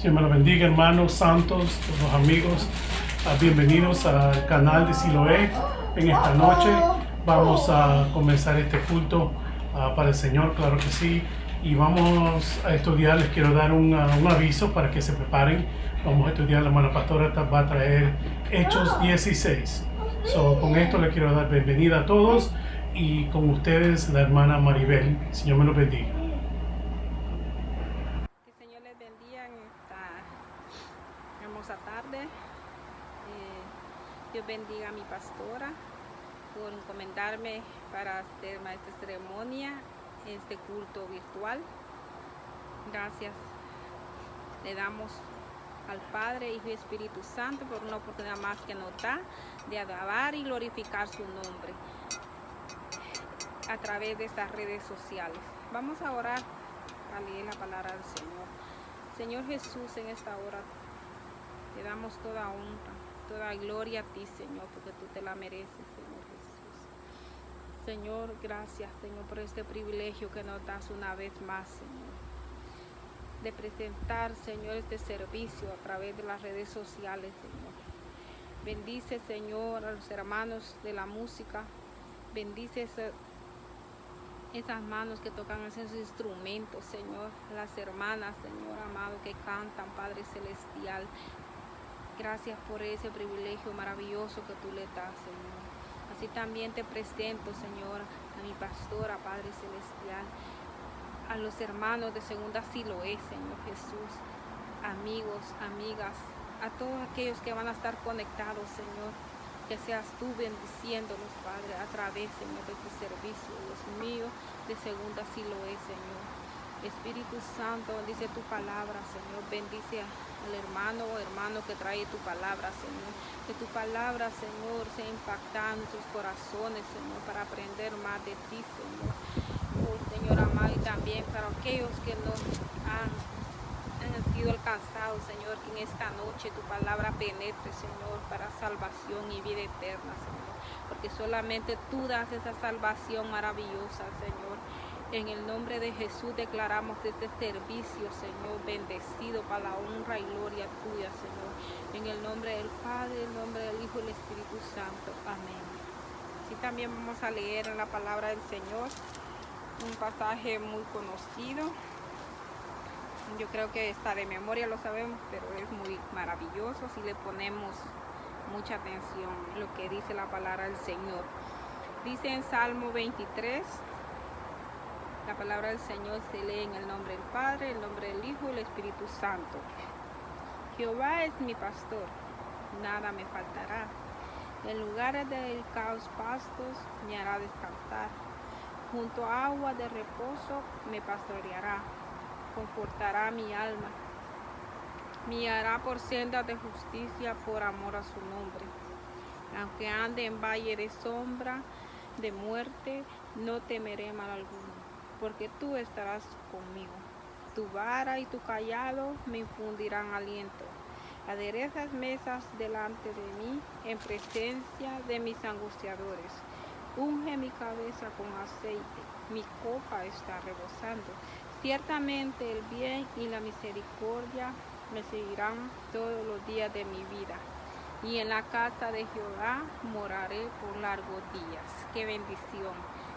Señor me lo bendiga, hermanos santos, los amigos. Bienvenidos al canal de Siloé. En esta noche vamos a comenzar este culto para el Señor, claro que sí. Y vamos a estudiar, les quiero dar un aviso para que se preparen. Vamos a estudiar, la hermana pastora va a traer Hechos 16. Con esto les quiero dar bienvenida a todos y con ustedes la hermana Maribel. Señor me lo bendiga. Tarde. Dios bendiga a mi pastora por encomendarme para hacer esta ceremonia, este culto virtual. Gracias le damos al Padre, Hijo y Espíritu Santo por una oportunidad más que nos da de alabar y glorificar su nombre a través de estas redes sociales. Vamos a orar, a leer la palabra del Señor. Señor Jesús, en esta hora te damos toda honra, toda gloria a ti, Señor, porque tú te la mereces, Señor Jesús. Señor, gracias, Señor, por este privilegio que nos das una vez más, Señor, de presentar, Señor, este servicio a través de las redes sociales, Señor. Bendice, Señor, a los hermanos de la música. Bendice esas manos que tocan esos instrumentos, Señor. Las hermanas, Señor amado, que cantan, Padre Celestial. Gracias por ese privilegio maravilloso que tú le das, Señor. Así también te presento, Señor, a mi pastora, Padre Celestial, a los hermanos de Segunda Siloé, Señor Jesús, amigos, amigas, a todos aquellos que van a estar conectados, Señor, que seas tú bendiciéndolos, Padre, a través, Señor, de tu servicio, Dios mío, de Segunda Siloé, Señor. Espíritu Santo, bendice tu palabra, Señor, bendice al hermano o hermano que trae tu palabra, Señor. Que tu palabra, Señor, sea impactando sus corazones, Señor, para aprender más de ti, Señor. Oh, Señor amado, y también para aquellos que no han sido alcanzados, Señor, que en esta noche tu palabra penetre, Señor, para salvación y vida eterna, Señor. Porque solamente tú das esa salvación maravillosa, Señor. En el nombre de Jesús declaramos este servicio, Señor, bendecido para la honra y gloria tuya, Señor. En el nombre del Padre, en el nombre del Hijo y del Espíritu Santo. Amén. Así también vamos a leer en la palabra del Señor un pasaje muy conocido. Yo creo que está de memoria, lo sabemos, pero es muy maravilloso si le ponemos mucha atención a lo que dice la palabra del Señor. Dice en Salmo 23, la palabra del Señor se lee en el nombre del Padre, el nombre del Hijo y el Espíritu Santo. Jehová es mi pastor, nada me faltará. En lugares de delicados pastos me hará descansar. Junto a agua de reposo me pastoreará. Confortará mi alma. Me guiará por sendas de justicia por amor a su nombre. Aunque ande en valle de sombra de muerte, no temeré mal alguno, porque tú estarás conmigo. Tu vara y tu cayado me infundirán aliento. Aderezas mesas delante de mí, en presencia de mis angustiadores. Unge mi cabeza con aceite, mi copa está rebosando. Ciertamente el bien y la misericordia me seguirán todos los días de mi vida, y en la casa de Jehová moraré por largos días. ¡Qué bendición!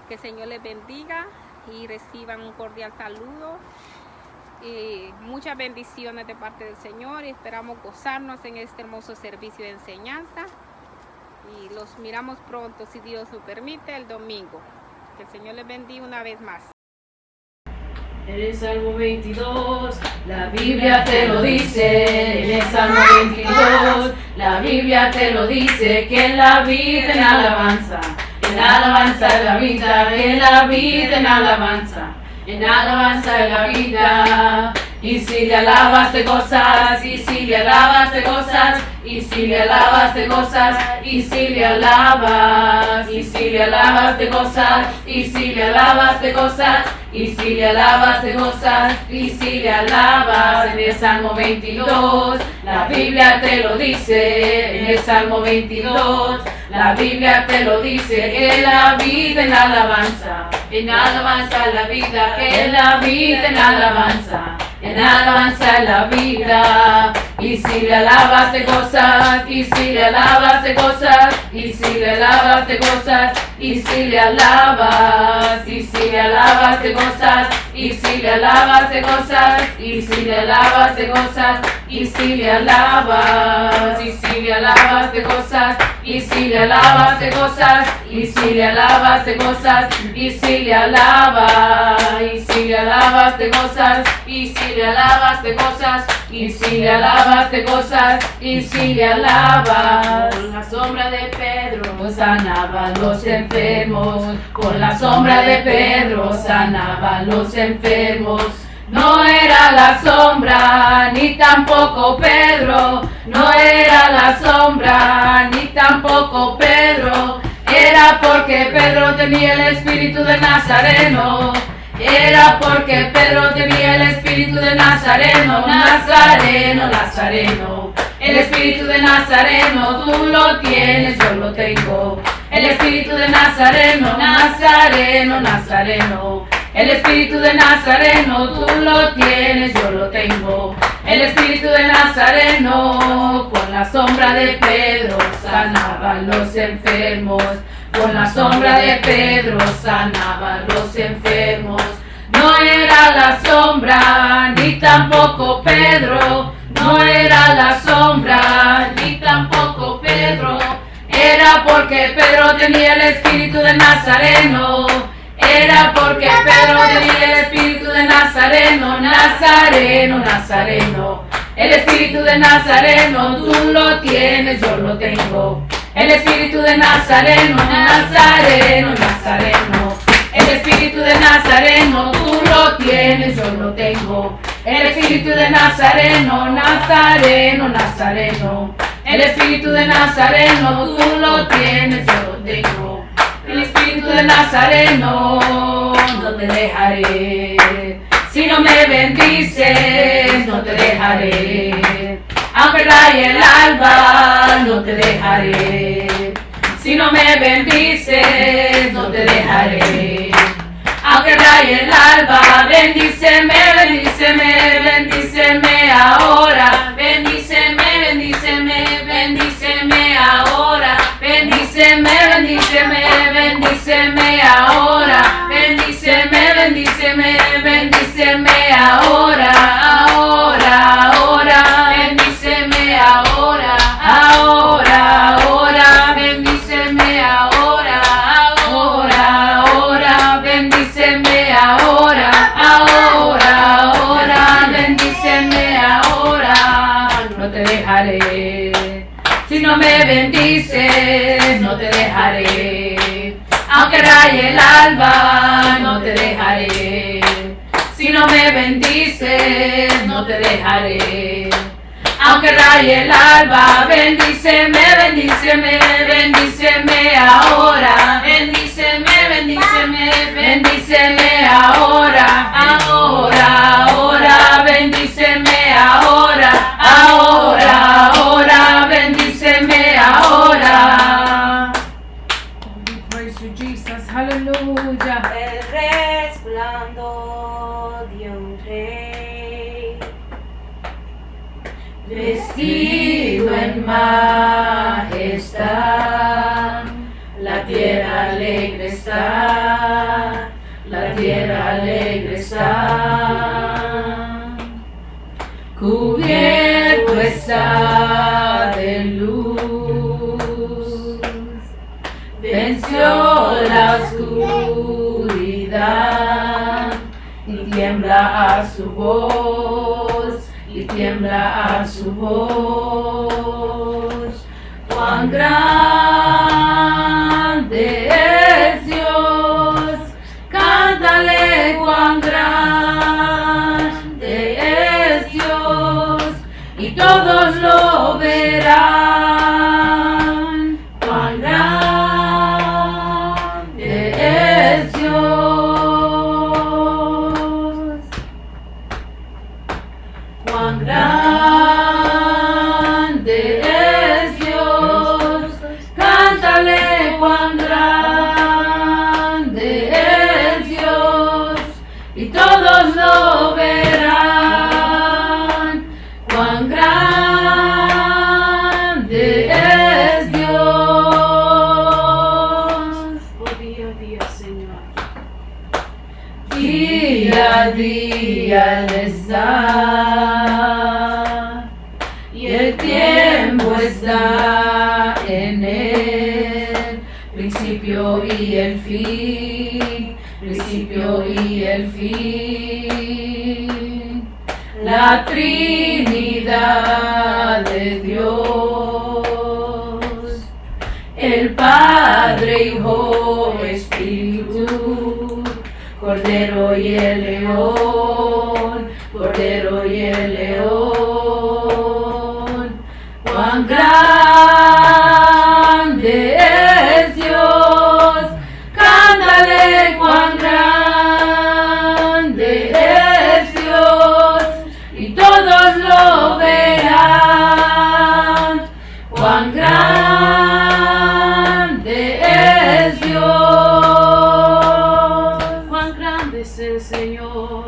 Que el Señor les bendiga y reciban un cordial saludo y muchas bendiciones de parte del Señor, y esperamos gozarnos en este hermoso servicio de enseñanza, y los miramos pronto, si Dios lo permite, el domingo. Que el Señor les bendiga una vez más. En el Salmo 22, la Biblia te lo dice. En el Salmo 22, la Biblia te lo dice. Que en la vida en alabanza es la vida. En la vida en alabanza es la vida. Y si le alabas te gozas, y si le alabas te gozas, y si le alabas te gozas, y si le alabas, y si le alabas te gozas, y si le alabas te gozas, y si le alabas te gozas, y si le alabas. En el Salmo 22, la Biblia te lo dice. En el Salmo 22, la Biblia te lo dice. Que la vida en alabanza es la vida. Que la vida en alabanza es la vida. Y si le alabas te gozas, y si le alabas te gozas, y si le alabas te gozas, y si le alabas, y si le alabas te gozas, y si le alabas te gozas, y si le alabas te gozas, y si le alabas, y si le alabas te gozas, y si le alabas te gozas, y si le alabas te gozas, y si le alabas, y si le alabas te gozas, y si le alabas te gozas, y si le alabas te gozas, y si le alabas. Con la sombra de Pedro sanaban los enfermos, con la sombra de Pedro sanaban los enfermos. No era la sombra, ni tampoco Pedro, no era la sombra, ni tampoco Pedro, era porque Pedro tenía el espíritu de Nazareno. Era porque Pedro tenía el espíritu de Nazareno. Nazareno, Nazareno. El espíritu de Nazareno, tú lo tienes, yo lo tengo. El espíritu de Nazareno, Nazareno, Nazareno. El espíritu de Nazareno, tú lo tienes, yo lo tengo. El espíritu de Nazareno, con la sombra de Pedro sanaban los enfermos. Con la sombra de Pedro sanaban los enfermos. No era la sombra, ni tampoco Pedro. No era la sombra, ni tampoco Pedro. Era porque Pedro tenía el espíritu de Nazareno. Era porque Pedro tenía el espíritu de Nazareno. Nazareno, Nazareno. El espíritu de Nazareno, tú lo tienes, yo lo tengo. El espíritu de Nazareno, Nazareno, Nazareno. El espíritu de Nazareno, tú lo tienes, yo lo tengo. El espíritu de Nazareno, Nazareno, Nazareno. El espíritu de Nazareno, tú lo tienes, yo lo tengo. El espíritu de Nazareno, no te dejaré. Si no me bendices, no te dejaré. Aunque raye el alba, no te dejaré. Si no me bendices, no te dejaré. Aunque raye el alba, bendíceme, bendíceme, bendíceme ahora. Bendíceme, bendíceme, bendíceme ahora. Bendíceme, bendíceme, bendíceme ahora. Bendíceme, bendíceme, bendíceme ahora. Ahora, ahora. Bendíceme ahora. Ahora, ahora. Bendíceme ahora. Ahora, ahora. Bendíceme ahora. Ahora, ahora. Bendíceme ahora. No te dejaré. Si no me bendices, no te dejaré. Aunque raye el alba, no te dejaré. Si no me bendices, no te dejaré. Aunque raye el alba, bendíceme, bendíceme, bendíceme ahora. Bendíceme, bendíceme, bendíceme ahora. Ahora, ahora, bendíceme ahora. Ahora, ahora, bendíceme ahora. Praise you, Jesus, aleluya. El resplandor de un rey, vestido en majestad, la tierra alegre está, la tierra alegre está. cubierto está de luz, venció la oscuridad y tiembla a su voz, y tiembla a su voz. Cuán grande es Dios, cántale cuán grande es Dios, y todos lo verán. Cuán grande es Dios, cuán grande es Dios, cántale cuán grande es Dios, y todos lo verán. Cuán grande es Dios. Oh, día a día, Señor. Día a día les da, y el tiempo está en él, principio y el fin, principio y el fin. La Trinidad de Dios, el Padre, Hijo, Espíritu, Cordero y el León, Cordero y el León. Cuán grande es Dios, cántale cuán grande es Dios, y todos lo verán. Cuán grande es Dios. Cuán grande es el Señor.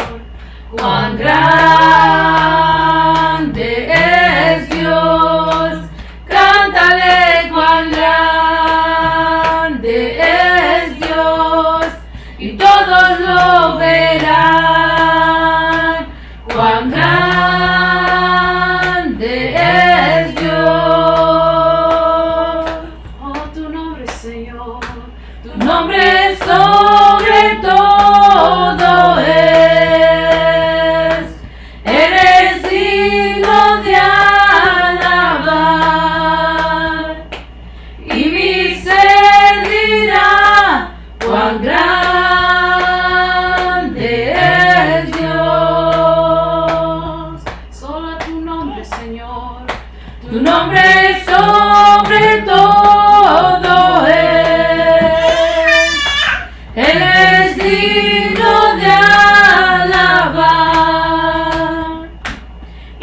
Cuán grande es Dios. Cántale cuán grande es Dios, y todos lo verán. Cuán grande es Dios. Oh, tu nombre, Señor, tu nombre sobre todo es. Eres digno de alabar, y mi ser dirá cuán grande es Dios. Solo tu nombre, Señor, tu nombre sobre todo es. Él es digno de alabar,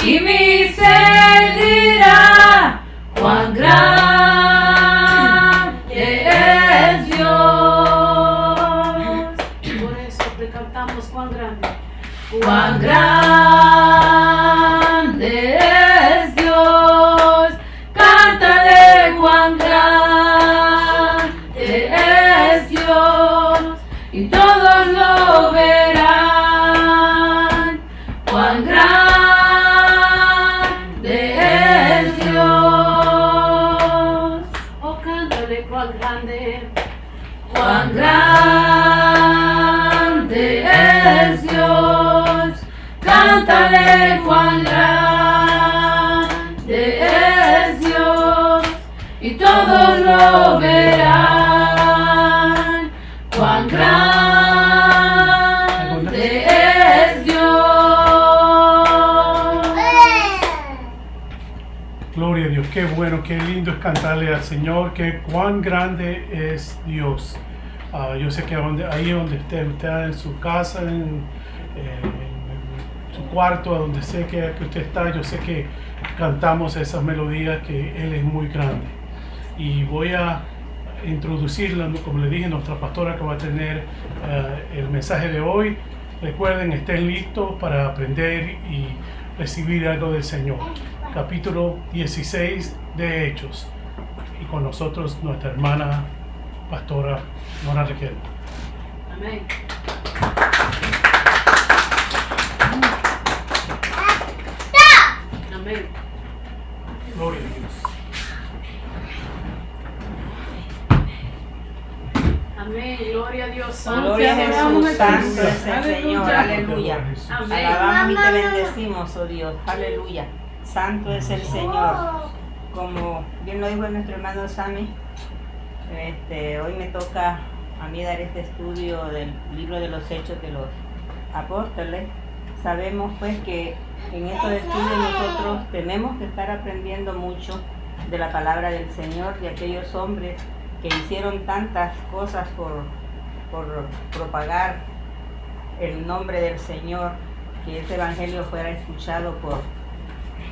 y mi ser dirá cuán grande es Dios. Por eso te cantamos cuán grande. Cuán grande es Dios, cántale cuán grande es Dios, y todos lo verán. Cuán grande es Dios. Oh, cántale cuán grande. Cuán grande es Dios. Cántale cuán grande es Dios, y todos lo verán. Cuán grande es Dios. Gloria a Dios, qué bueno, qué lindo es cantarle al Señor, que cuán grande es Dios. Yo sé que ahí donde usted está en su casa, en su cuarto, a donde sé que usted está, yo sé que cantamos esas melodías, que Él es muy grande. Y voy a introducirla, como le dije, nuestra pastora que va a tener el mensaje de hoy. Recuerden, estén listos para aprender y recibir algo del Señor. Capítulo 16 de Hechos. Y con nosotros nuestra hermana pastora Nora Requel. Amén. Amén. Gloria a Dios. Amén. Gloria a Dios. Gloria a Jesús, santo es el Señor, aleluya. Amén. Alabamos y te bendecimos, oh Dios, aleluya. Santo es el Señor. Como bien lo dijo nuestro hermano Sammy, hoy me toca a mí dar este estudio del libro de los Hechos de los Apóstoles. Sabemos pues que en estos estudios nosotros tenemos que estar aprendiendo mucho de la palabra del Señor, de aquellos hombres que hicieron tantas cosas por propagar el nombre del Señor, que ese evangelio fuera escuchado por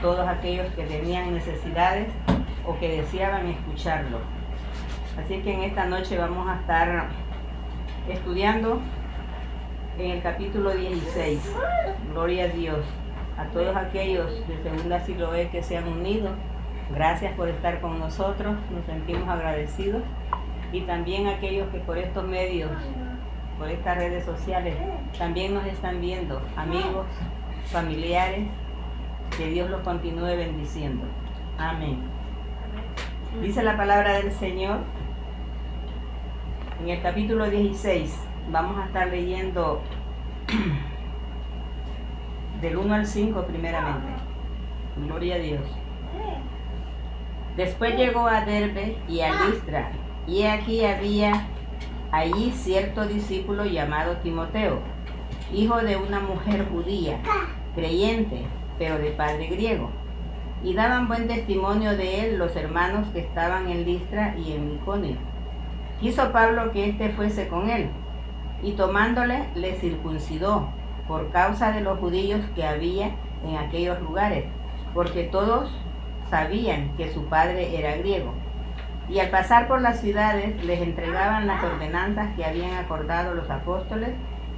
todos aquellos que tenían necesidades o que deseaban escucharlo. Así que en esta noche vamos a estar estudiando en el capítulo 16. Gloria a Dios. A todos aquellos de Segunda Siloé que se han unido, gracias por estar con nosotros, nos sentimos agradecidos. Y también aquellos que por estos medios, por estas redes sociales, también nos están viendo, amigos, familiares, que Dios los continúe bendiciendo. Amén. Dice la palabra del Señor en el capítulo 16, vamos a estar leyendo del 1 al 5 primeramente. Gloria a Dios. Después llegó a Derbe y a Listra, y aquí había allí cierto discípulo llamado Timoteo, hijo de una mujer judía, creyente, pero de padre griego. Y daban buen testimonio de él los hermanos que estaban en Listra y en Iconio. Quiso Pablo que éste fuese con él, y tomándole le circuncidó por causa de los judíos que había en aquellos lugares, porque todos sabían que su padre era griego. Y al pasar por las ciudades les entregaban las ordenanzas que habían acordado los apóstoles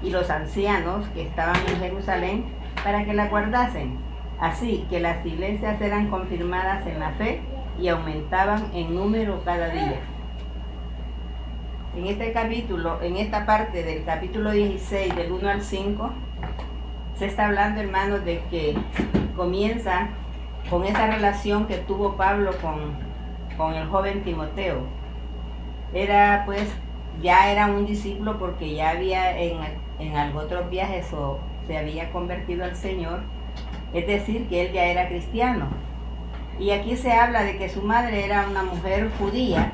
y los ancianos que estaban en Jerusalén para que la guardasen. Así que las iglesias eran confirmadas en la fe y aumentaban en número cada día. En este capítulo, en esta parte del capítulo 16, del 1 al 5, se está hablando, hermanos, de que comienza con esa relación que tuvo Pablo con el joven Timoteo. Era pues, ya era un discípulo porque ya había en otros viajes o se había convertido al Señor, es decir, que él ya era cristiano. Y aquí se habla de que su madre era una mujer judía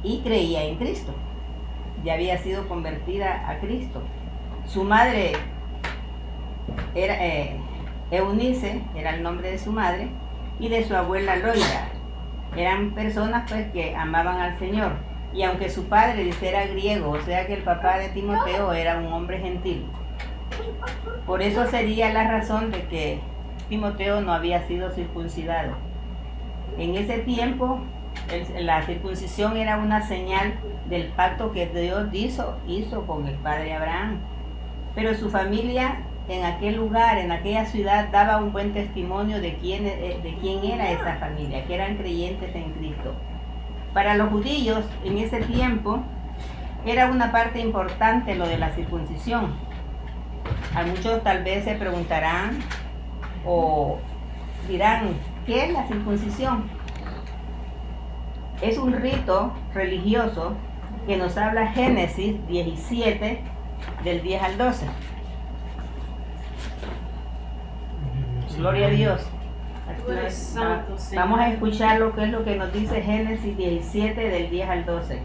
y creía en Cristo. Ya había sido convertida a Cristo. Su madre era Eunice, era el nombre de su madre, y de su abuela Loida. Eran personas pues que amaban al Señor. Y aunque su padre dice era griego, o sea que el papá de Timoteo era un hombre gentil. Por eso sería la razón de que Timoteo no había sido circuncidado. En ese tiempo, la circuncisión era una señal del pacto que Dios hizo con el padre Abraham. Pero su familia en aquel lugar, en aquella ciudad, daba un buen testimonio de quién era esa familia, que eran creyentes en Cristo. Para los judíos, en ese tiempo, era una parte importante lo de la circuncisión. A muchos tal vez se preguntarán o dirán, ¿qué es la circuncisión? Es un rito religioso que nos habla Génesis 17, del 10 al 12. Gloria a Dios. Vamos a escuchar lo que es lo que nos dice Génesis 17, del 10 al 12.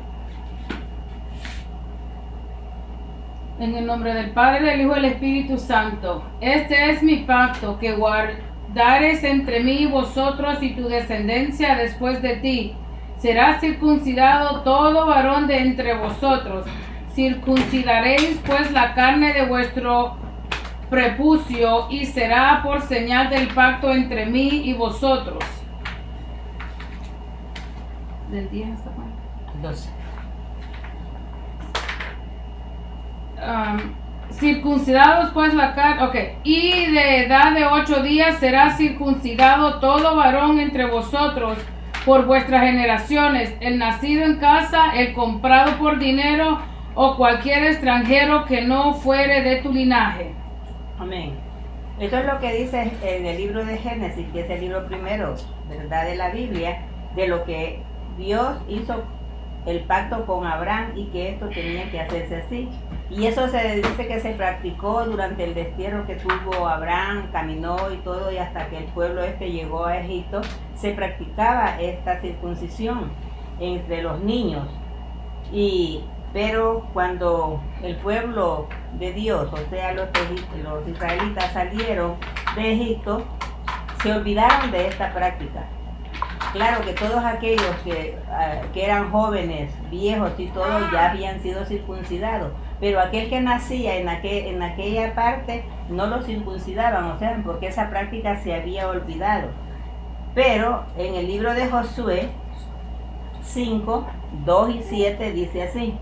En el nombre del Padre, del Hijo y del Espíritu Santo. Este es mi pacto que guardares entre mí y vosotros y tu descendencia después de ti. Será circuncidado todo varón de entre vosotros. Circuncidaréis pues la carne de vuestro prepucio y será por señal del pacto entre mí y vosotros. Del 10 hasta cuándo? 12. Circuncidados pues la carne, y de edad de 8 días será circuncidado todo varón entre vosotros por vuestras generaciones, el nacido en casa, el comprado por dinero o cualquier extranjero que no fuere de tu linaje. Amén. Eso es lo que dice en el libro de Génesis, que es el libro primero, ¿verdad?, de la Biblia, de lo que Dios hizo el pacto con Abraham y que esto tenía que hacerse así. Y eso se dice que se practicó durante el destierro que tuvo Abraham, caminó y todo, y hasta que el pueblo llegó a Egipto, se practicaba esta circuncisión entre los niños. Pero cuando el pueblo de Dios, o sea, los israelitas salieron de Egipto, se olvidaron de esta práctica. Claro que todos aquellos que eran jóvenes, viejos y todo, ya habían sido circuncidados, pero aquel que nacía en aquella parte no lo circuncidaban, o sea, porque esa práctica se había olvidado. Pero en el libro de Josué 5, 2 y 7 dice así: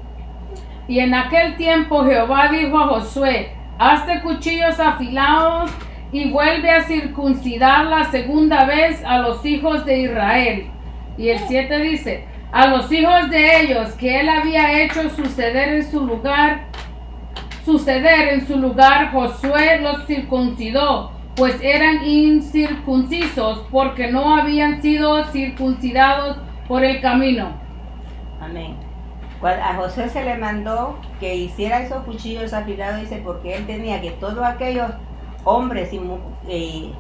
Y en aquel tiempo Jehová dijo a Josué: hazte cuchillos afilados y vuelve a circuncidar la segunda vez a los hijos de Israel. Y el 7 dice: a los hijos de ellos que él había hecho suceder en su lugar, Josué los circuncidó, pues eran incircuncisos, porque no habían sido circuncidados por el camino. Amén. A Josué se le mandó que hiciera esos cuchillos afilados, dice, porque él tenía que todos aquellos hombres y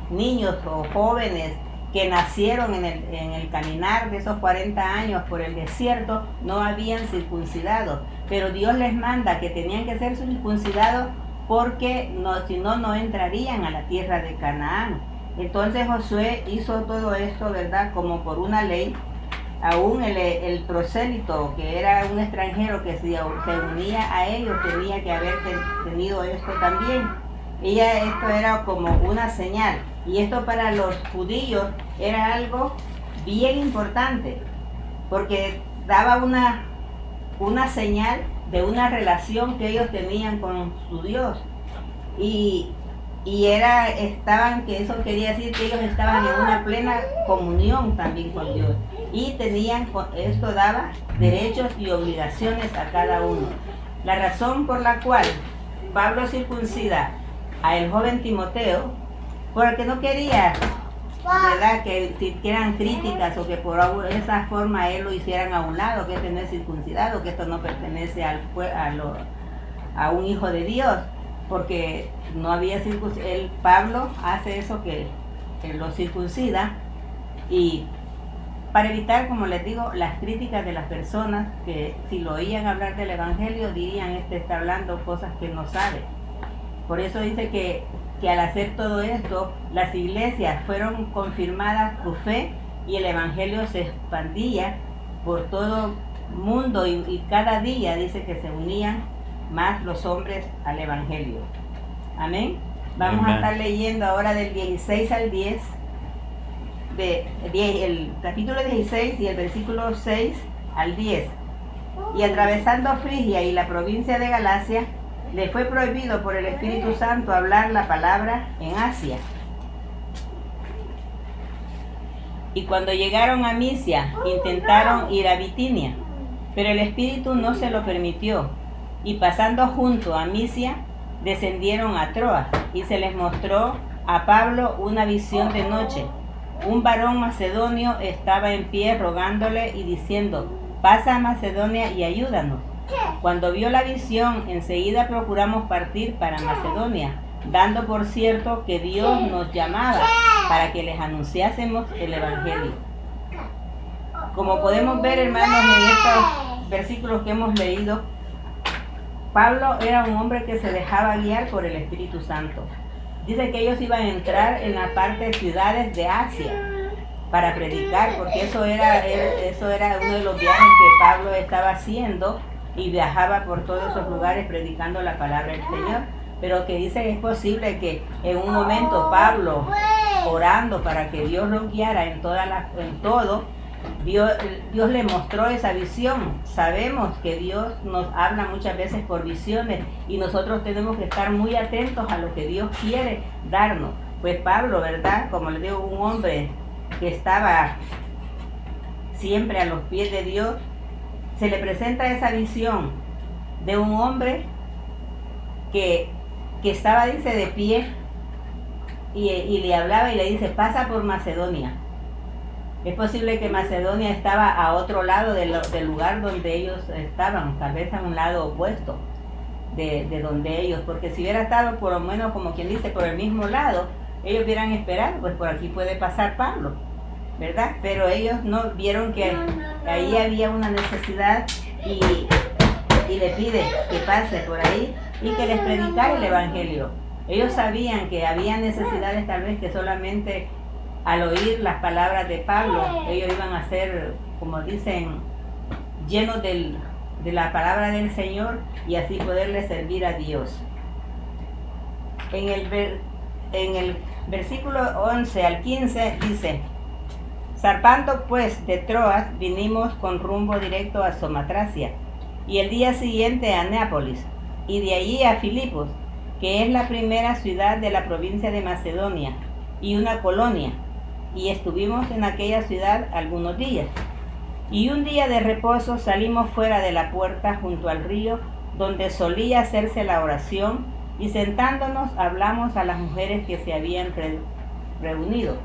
niños o jóvenes que nacieron en el caminar de esos 40 años por el desierto no habían circuncidado, pero Dios les manda que tenían que ser circuncidados porque si no, no entrarían a la tierra de Canaán. Entonces Josué hizo todo esto, ¿verdad?, como por una ley. Aún el prosélito, que era un extranjero que se unía a ellos, tenía que haber tenido esto también. Esto era como una señal, y esto para los judíos era algo bien importante, porque daba una señal de una relación que ellos tenían con su Dios, que eso quería decir que ellos estaban en una plena comunión también con Dios, y esto daba derechos y obligaciones a cada uno. La razón por la cual Pablo circuncida a el joven Timoteo, porque no quería, ¿verdad?, que eran críticas o que por esa forma él lo hicieran a un lado, que este no es circuncidado, que esto no pertenece a un hijo de Dios, porque no había circuncidado. Pablo hace eso, que lo circuncida, y para evitar, como les digo, las críticas de las personas que si lo oían hablar del evangelio dirían: este está hablando cosas que no sabe. Por eso dice que al hacer todo esto, las iglesias fueron confirmadas por fe y el evangelio se expandía por todo el mundo, y cada día dice que se unían más los hombres al evangelio. Amén. Vamos a estar leyendo ahora del 16 al 10, el capítulo 16 y el versículo 6 al 10. Y atravesando Frigia y la provincia de Galacia, le fue prohibido por el Espíritu Santo hablar la palabra en Asia. Y cuando llegaron a Misia, intentaron ir a Bitinia, pero el Espíritu no se lo permitió. Y pasando junto a Misia, descendieron a Troas, y se les mostró a Pablo una visión de noche. Un varón macedonio estaba en pie rogándole y diciendo: pasa a Macedonia y ayúdanos. Cuando vio la visión, enseguida procuramos partir para Macedonia, dando por cierto que Dios nos llamaba para que les anunciásemos el evangelio. Como podemos ver, hermanos, en estos versículos que hemos leído, Pablo era un hombre que se dejaba guiar por el Espíritu Santo. Dice que ellos iban a entrar en la parte de ciudades de Asia para predicar, porque eso era uno de los viajes que Pablo estaba haciendo, y viajaba por todos esos lugares predicando la palabra del Señor. Pero que dice que es posible que en un momento Pablo, orando para que Dios lo guiara en todo, Dios le mostró esa visión. Sabemos que Dios nos habla muchas veces por visiones, y nosotros tenemos que estar muy atentos a lo que Dios quiere darnos. Pues Pablo, ¿verdad?, como les digo, un hombre que estaba siempre a los pies de Dios, se le presenta esa visión de un hombre que estaba, dice, de pie, y le hablaba y le dice, pasa por Macedonia. Es posible que Macedonia estaba a otro lado del lugar donde ellos estaban, tal vez a un lado opuesto de donde ellos, porque si hubiera estado por lo menos, como quien dice, por el mismo lado, ellos hubieran esperado, pues por aquí puede pasar Pablo, ¿verdad? Pero ellos no vieron que ahí había una necesidad y le pide que pase por ahí y que les predicara el evangelio. Ellos sabían que había necesidades tal vez que solamente al oír las palabras de Pablo, ellos iban a ser, como dicen, llenos de la palabra del Señor y así poderle servir a Dios. En el versículo 11 al 15 dice, zarpando pues de Troas, vinimos con rumbo directo a Somatracia, y el día siguiente a Neápolis, y de allí a Filipos, que es la primera ciudad de la provincia de Macedonia, y una colonia, y estuvimos en aquella ciudad algunos días. Y un día de reposo salimos fuera de la puerta junto al río, donde solía hacerse la oración, y sentándonos hablamos a las mujeres que se habían reunido.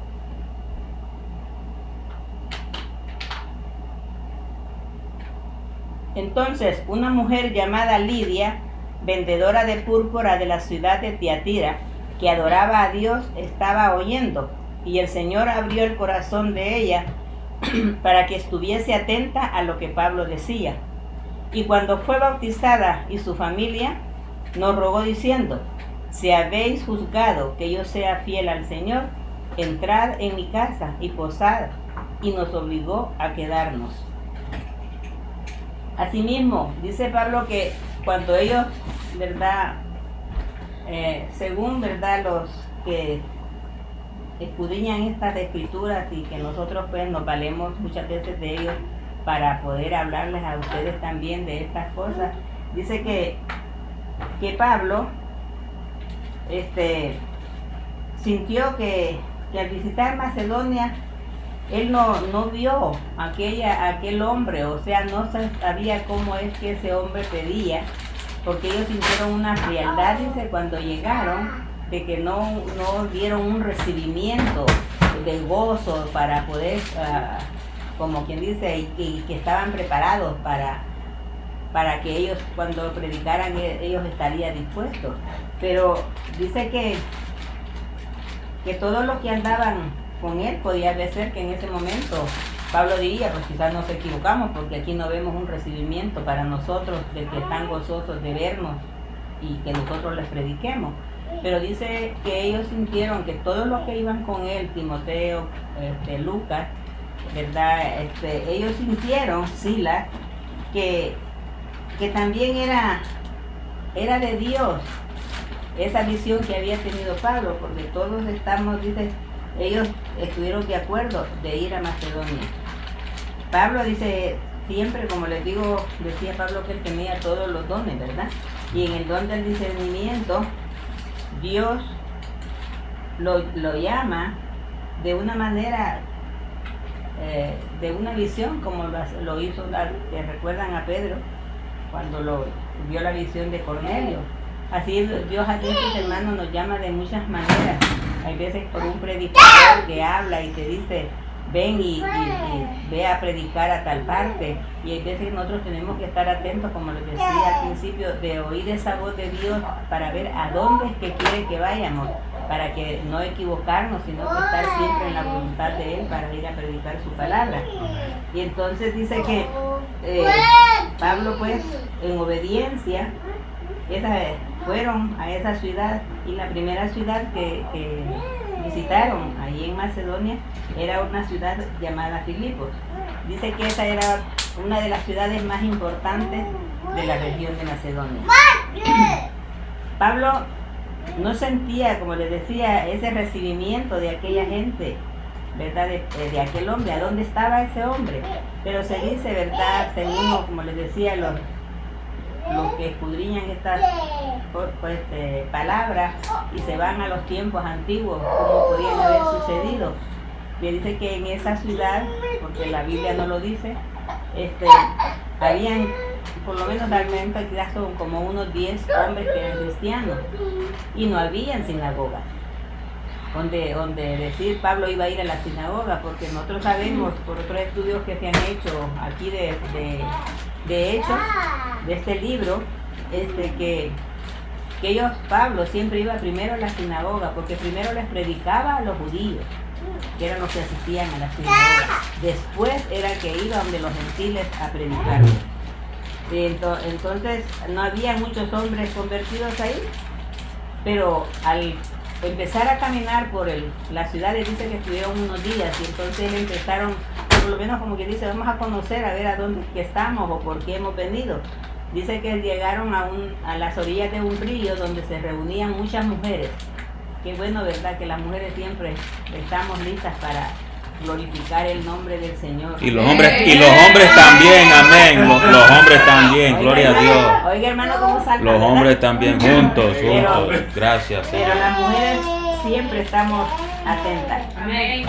Entonces una mujer llamada Lidia, vendedora de púrpura de la ciudad de Tiatira, que adoraba a Dios, estaba oyendo, y el Señor abrió el corazón de ella para que estuviese atenta a lo que Pablo decía. Y cuando fue bautizada y su familia, nos rogó diciendo, si habéis juzgado que yo sea fiel al Señor, entrad en mi casa y posad, y nos obligó a quedarnos. Asimismo, dice Pablo que cuando ellos, ¿verdad? Según, ¿verdad? Los que escudriñan estas escrituras y que nosotros pues nos valemos muchas veces de ellos para poder hablarles a ustedes también de estas cosas, dice que Pablo sintió que al visitar Macedonia él no vio aquel hombre, o sea, no sabía cómo es que ese hombre pedía, porque ellos sintieron una frialdad, dice, cuando llegaron, de que no dieron un recibimiento de gozo para poder, como quien dice, y que estaban preparados para que ellos cuando predicaran ellos estarían dispuestos. Pero dice que todos los que andaban con él podía ser que en ese momento Pablo diría, pues quizás nos equivocamos porque aquí no vemos un recibimiento para nosotros de que están gozosos de vernos y que nosotros les prediquemos. Pero dice que ellos sintieron que todos los que iban con él, Timoteo, Lucas, ¿verdad? Ellos sintieron, Silas, que también era de Dios esa visión que había tenido Pablo, porque todos dice, ellos estuvieron de acuerdo de ir a Macedonia. Pablo dice, siempre, como les digo, decía Pablo que él tenía todos los dones, ¿verdad? Y en el don del discernimiento, Dios lo llama de una manera, de una visión, como lo hizo, que recuerdan a Pedro, cuando vio la visión de Cornelio. Así Dios a veces, hermanos, nos llama de muchas maneras. Hay veces por un predicador que habla y te dice, ven y ve a predicar a tal parte. Y hay veces nosotros tenemos que estar atentos, como les decía al principio, de oír esa voz de Dios para ver a dónde es que quiere que vayamos, para que no equivocarnos, sino que estar siempre en la voluntad de Él para ir a predicar su palabra. Y entonces dice que Pablo, pues, en obediencia, fueron a esa ciudad, y la primera ciudad que visitaron allí en Macedonia era una ciudad llamada Filipos. Dice que esa era una de las ciudades más importantes de la región de Macedonia. Pablo no sentía, como les decía, ese recibimiento de aquella gente, ¿verdad? De aquel hombre, ¿a dónde estaba ese hombre? Pero se dice, ¿verdad? Según, como les decía, los que escudriñan estas palabras y se van a los tiempos antiguos, como podían haber sucedido. Y dice que en esa ciudad, porque la Biblia no lo dice, habían, por lo menos realmente quizás son como unos 10 hombres que eran cristianos, y no habían sinagogas. donde decir Pablo iba a ir a la sinagoga, porque nosotros sabemos por otros estudios que se han hecho aquí de Hechos, de este libro, que Pablo siempre iba primero a la sinagoga, porque primero les predicaba a los judíos, que eran los que asistían a la sinagoga. Después era que iba donde los gentiles a predicar. Entonces no había muchos hombres convertidos ahí, pero al empezar a caminar por la ciudad, le dice que estuvieron unos días, y entonces empezaron, por lo menos como que dice, vamos a conocer, a ver a dónde estamos o por qué hemos venido. Dice que llegaron a las orillas de un río donde se reunían muchas mujeres. Qué bueno, ¿verdad? Que las mujeres siempre estamos listas para glorificar el nombre del Señor. Y los hombres también, amén. Los hombres también, gloria a Dios. Oiga, hermano, ¿cómo salta? Los hombres también, juntos. Gracias. Pero las mujeres siempre estamos atentas. Amén.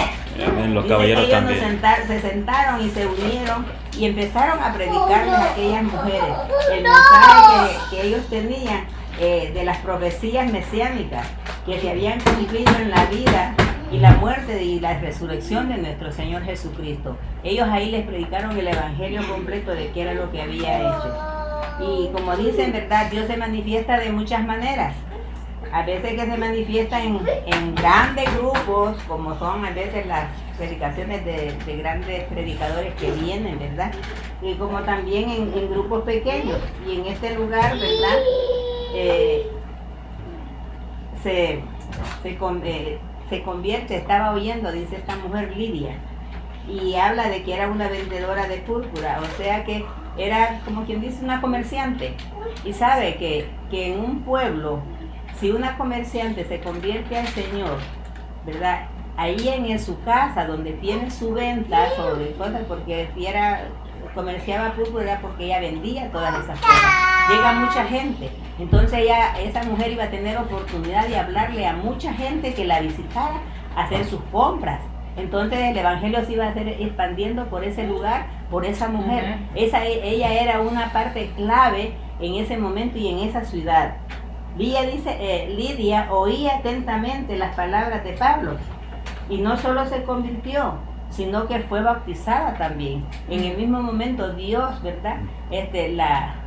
Amén, los Dice caballeros que ellos también. se sentaron y se unieron y empezaron a predicarles a aquellas mujeres el mensaje que ellos tenían de las profecías mesiánicas que se habían cumplido en la vida y la muerte y la resurrección de nuestro Señor Jesucristo. Ellos ahí les predicaron el evangelio completo de qué era lo que había hecho. Y como dicen, ¿verdad? Dios se manifiesta de muchas maneras. A veces que se manifiesta en grandes grupos, como son a veces las predicaciones de grandes predicadores que vienen, ¿verdad? Y como también en grupos pequeños. Y en este lugar, ¿verdad? Se convierte, estaba oyendo, dice esta mujer Lidia, y habla de que era una vendedora de púrpura, o sea que era como quien dice una comerciante, y sabe que en un pueblo, si una comerciante se convierte al Señor, ¿verdad? Ahí en su casa, donde tiene su venta sobre cosas, porque si comerciaba púrpura porque ella vendía todas esas cosas, llega mucha gente. Entonces esa mujer iba a tener oportunidad de hablarle a mucha gente que la visitara, hacer sus compras. Entonces el evangelio se iba a hacer expandiendo por ese lugar, por esa mujer. Ella era una parte clave en ese momento y en esa ciudad. Lidia oía atentamente las palabras de Pablo y no solo se convirtió, sino que fue bautizada también. En el mismo momento Dios, ¿verdad?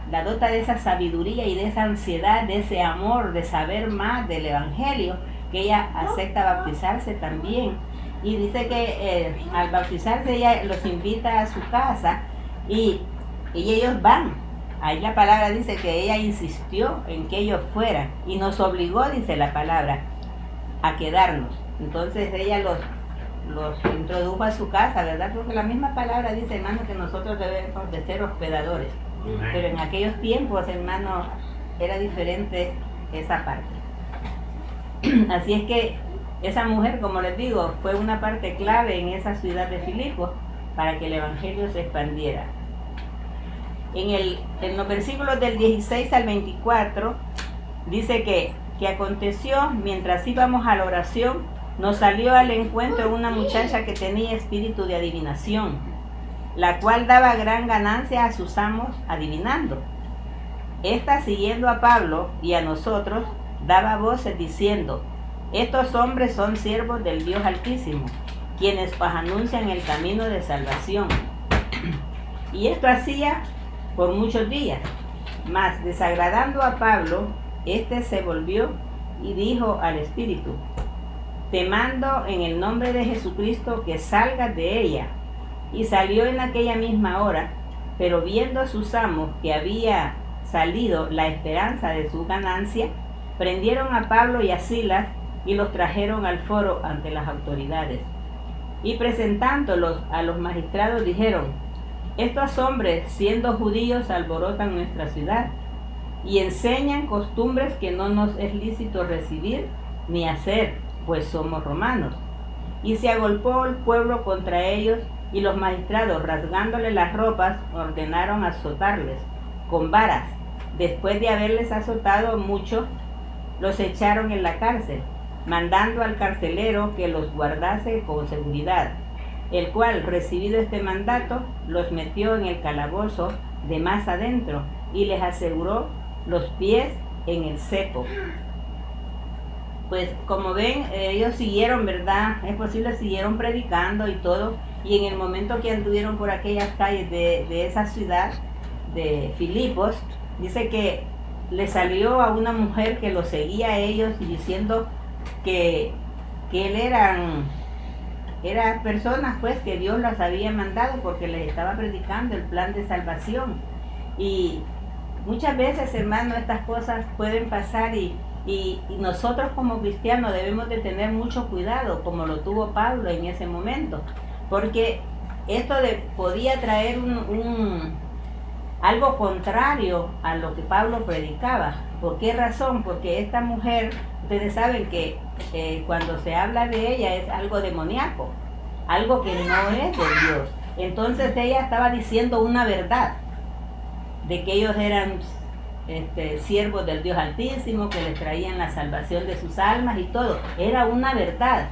La dota de esa sabiduría y de esa ansiedad, de ese amor, de saber más del evangelio, que ella acepta bautizarse también. Y dice que al bautizarse ella los invita a su casa y ellos van. Ahí la palabra dice que ella insistió en que ellos fueran y nos obligó, dice la palabra, a quedarnos. Entonces ella los introdujo a su casa, ¿verdad? Porque la misma palabra dice, hermano, que nosotros debemos de ser hospedadores. Pero en aquellos tiempos, hermano, era diferente esa parte. Así es que esa mujer, como les digo, fue una parte clave en esa ciudad de Filipos para que el evangelio se expandiera. En los versículos del 16 al 24 dice que aconteció mientras íbamos a la oración, nos salió al encuentro una muchacha que tenía espíritu de adivinación, la cual daba gran ganancia a sus amos adivinando. Esta, siguiendo a Pablo y a nosotros, daba voces diciendo: estos hombres son siervos del Dios Altísimo, quienes os anuncian el camino de salvación. Y esto hacía por muchos días. Mas desagradando a Pablo, éste se volvió y dijo al espíritu: te mando en el nombre de Jesucristo que salgas de ella. Y salió en aquella misma hora, pero viendo sus amos que había salido la esperanza de su ganancia, prendieron a Pablo y a Silas y los trajeron al foro ante las autoridades. Y presentándolos a los magistrados dijeron: estos hombres, siendo judíos, alborotan nuestra ciudad y enseñan costumbres que no nos es lícito recibir ni hacer, pues somos romanos. Y se agolpó el pueblo contra ellos, y los magistrados, rasgándole las ropas, ordenaron azotarles con varas. Después de haberles azotado mucho, los echaron en la cárcel, mandando al carcelero que los guardase con seguridad, el cual, recibido este mandato, los metió en el calabozo de más adentro y les aseguró los pies en el cepo. pues como ven, ellos siguieron, ¿verdad? Es posible, siguieron predicando y todo. Y en el momento que anduvieron por aquellas calles de esa ciudad, de Filipos, dice que le salió a una mujer que los seguía a ellos y diciendo que él eran personas pues que Dios las había mandado porque les estaba predicando el plan de salvación. Y muchas veces, hermano, estas cosas pueden pasar y nosotros como cristianos debemos de tener mucho cuidado, como lo tuvo Pablo en ese momento, porque esto podía traer algo contrario a lo que Pablo predicaba. ¿Por qué razón? Porque esta mujer, ustedes saben que cuando se habla de ella es algo demoníaco, algo que no es de Dios. Entonces ella estaba diciendo una verdad, de que ellos eran siervos del Dios Altísimo, que les traían la salvación de sus almas y todo. Era una verdad.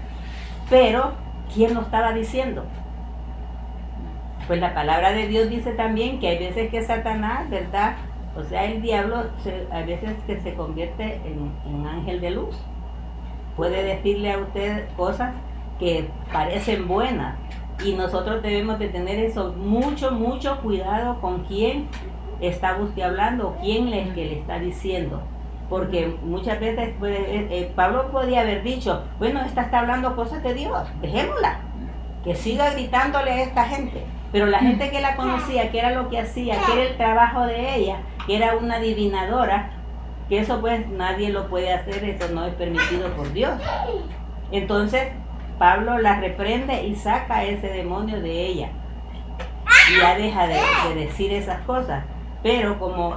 Pero, ¿quién lo estaba diciendo? Pues la palabra de Dios dice también que hay veces que Satanás, ¿verdad? O sea, el diablo, hay veces que se convierte en ángel de luz. Puede decirle a usted cosas que parecen buenas. Y nosotros debemos de tener eso, mucho cuidado con quién está usted hablando, quién es que le está diciendo. Porque muchas veces Pablo podía haber dicho, bueno, esta está hablando cosas de Dios, dejémosla, que siga gritándole a esta gente. Pero la gente que la conocía, que era lo que hacía, que era el trabajo de ella, que era una adivinadora, que eso pues nadie lo puede hacer, eso no es permitido por Dios. Entonces Pablo la reprende y saca ese demonio de ella. Y ya deja de decir esas cosas. Pero como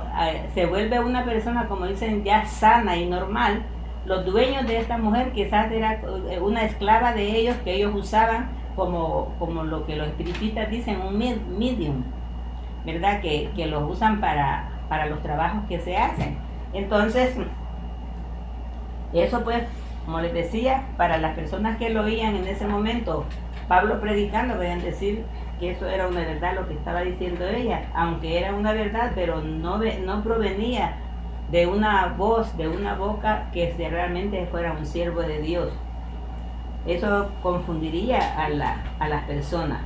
se vuelve una persona, como dicen, ya sana y normal, los dueños de esta mujer quizás era una esclava de ellos que ellos usaban como lo que los espiritistas dicen, un medium, ¿verdad? Que los usan para los trabajos que se hacen. Entonces, eso pues, como les decía, para las personas que lo oían en ese momento, Pablo predicando, podían decir que eso era una verdad lo que estaba diciendo ella, aunque era una verdad, pero no provenía de una voz, de una boca que realmente fuera un siervo de Dios. Eso confundiría a las personas.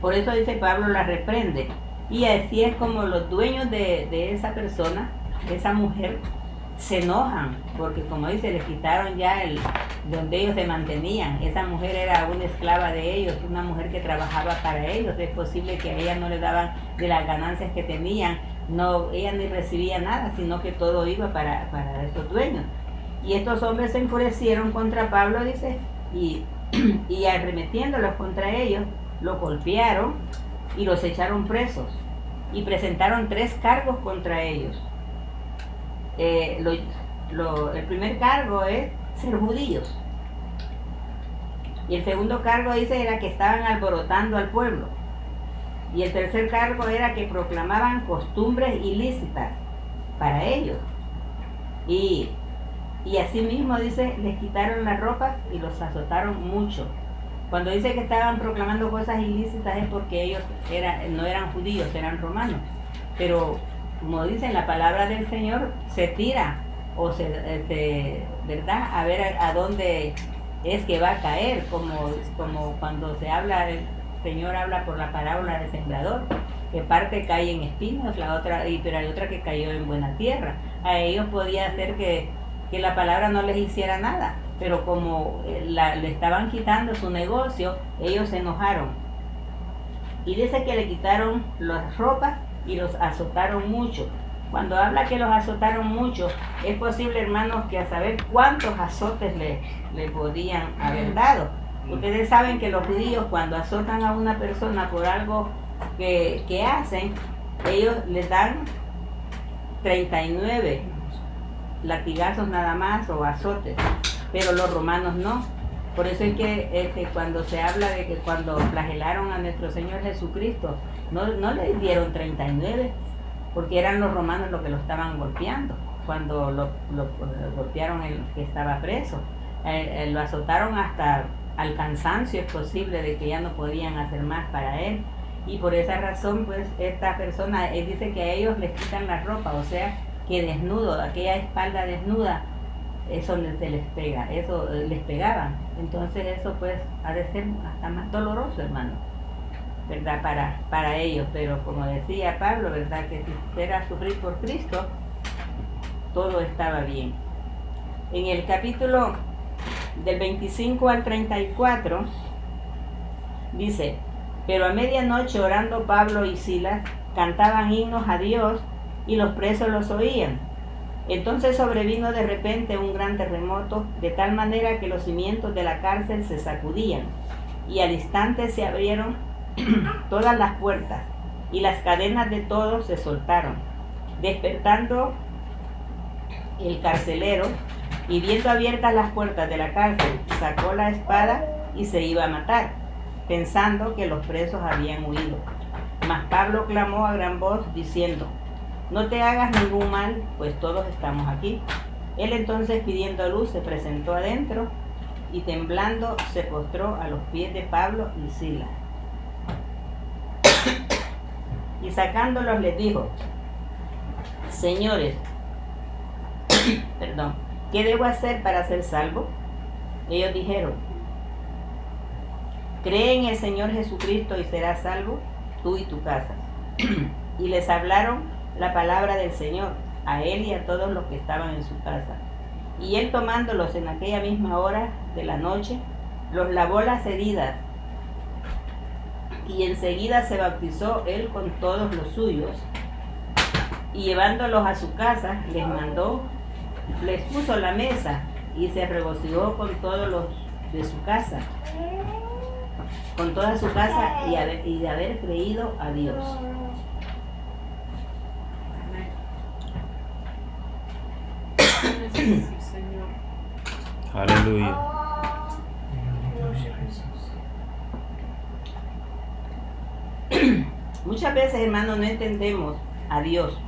Por eso dice Pablo la reprende. Y así es como los dueños de esa persona, de esa mujer, se enojan, porque como dice, les quitaron ya donde ellos se mantenían. Esa mujer era una esclava de ellos, una mujer que trabajaba para ellos. Es posible que a ella no le daban de las ganancias que tenían, ella ni recibía nada, sino que todo iba para esos dueños. Y estos hombres se enfurecieron contra Pablo, dice, y arremetiéndolos contra ellos, los golpearon y los echaron presos. Y presentaron 3 cargos contra ellos. El primer cargo es ser judíos. Y el segundo cargo, dice, era que estaban alborotando al pueblo. Y el tercer cargo era que proclamaban costumbres ilícitas para ellos. Y asimismo, dice, les quitaron las ropas y los azotaron mucho. Cuando dice que estaban proclamando cosas ilícitas es porque ellos no eran judíos, eran romanos. Pero, como dice la palabra del Señor, se tira ¿verdad? A ver a dónde es que va a caer, como cuando se habla, el Señor habla por la parábola del sembrador, que parte cae en espinos, pero hay otra que cayó en buena tierra. A ellos podía ser que la palabra no les hiciera nada, pero como le estaban quitando su negocio, ellos se enojaron. Y dice que le quitaron las ropas y los azotaron mucho. Cuando habla que los azotaron mucho, es posible, hermanos, que a saber cuántos azotes le podían haber dado. Ustedes saben que los judíos, cuando azotan a una persona por algo que hacen, ellos les dan 39 latigazos nada más o azotes, pero los romanos no. Por eso es que cuando se habla de que cuando flagelaron a nuestro Señor Jesucristo, no le dieron 39, porque eran los romanos los que lo estaban golpeando. Cuando lo golpearon el que estaba preso, lo azotaron hasta al cansancio, es posible de que ya no podían hacer más para él. Y por esa razón, pues, esta persona, él dice que a ellos les quitan la ropa, o sea, que desnudo, aquella espalda desnuda, eso se les pega, eso les pegaban. Entonces eso pues ha de ser hasta más doloroso, hermano, ¿verdad? Para ellos. Pero como decía Pablo, ¿verdad? Que si era sufrir por Cristo, todo estaba bien. En el capítulo del 25 al 34 dice: pero a medianoche, orando Pablo y Silas, cantaban himnos a Dios y los presos los oían. Entonces sobrevino de repente un gran terremoto, de tal manera que los cimientos de la cárcel se sacudían, y al instante se abrieron todas las puertas, y las cadenas de todos se soltaron. Despertando el carcelero, y viendo abiertas las puertas de la cárcel, sacó la espada y se iba a matar, pensando que los presos habían huido. Mas Pablo clamó a gran voz, diciendo: no te hagas ningún mal, pues todos estamos aquí. Él entonces, pidiendo luz, se presentó adentro, y temblando se postró a los pies de Pablo y Silas. Y sacándolos les dijo: señores, ¿qué debo hacer para ser salvo? Ellos dijeron: cree en el Señor Jesucristo y serás salvo, tú y tu casa. Y les hablaron la palabra del Señor a él y a todos los que estaban en su casa. Y él, tomándolos en aquella misma hora de la noche, los lavó las heridas, y enseguida se bautizó él con todos los suyos, y llevándolos a su casa, les puso la mesa, y se regocijó con todos los de su casa, con toda su casa, y de haber creído a Dios. Sí, Señor. Aleluya. Muchas veces, hermanos, no entendemos a Dios.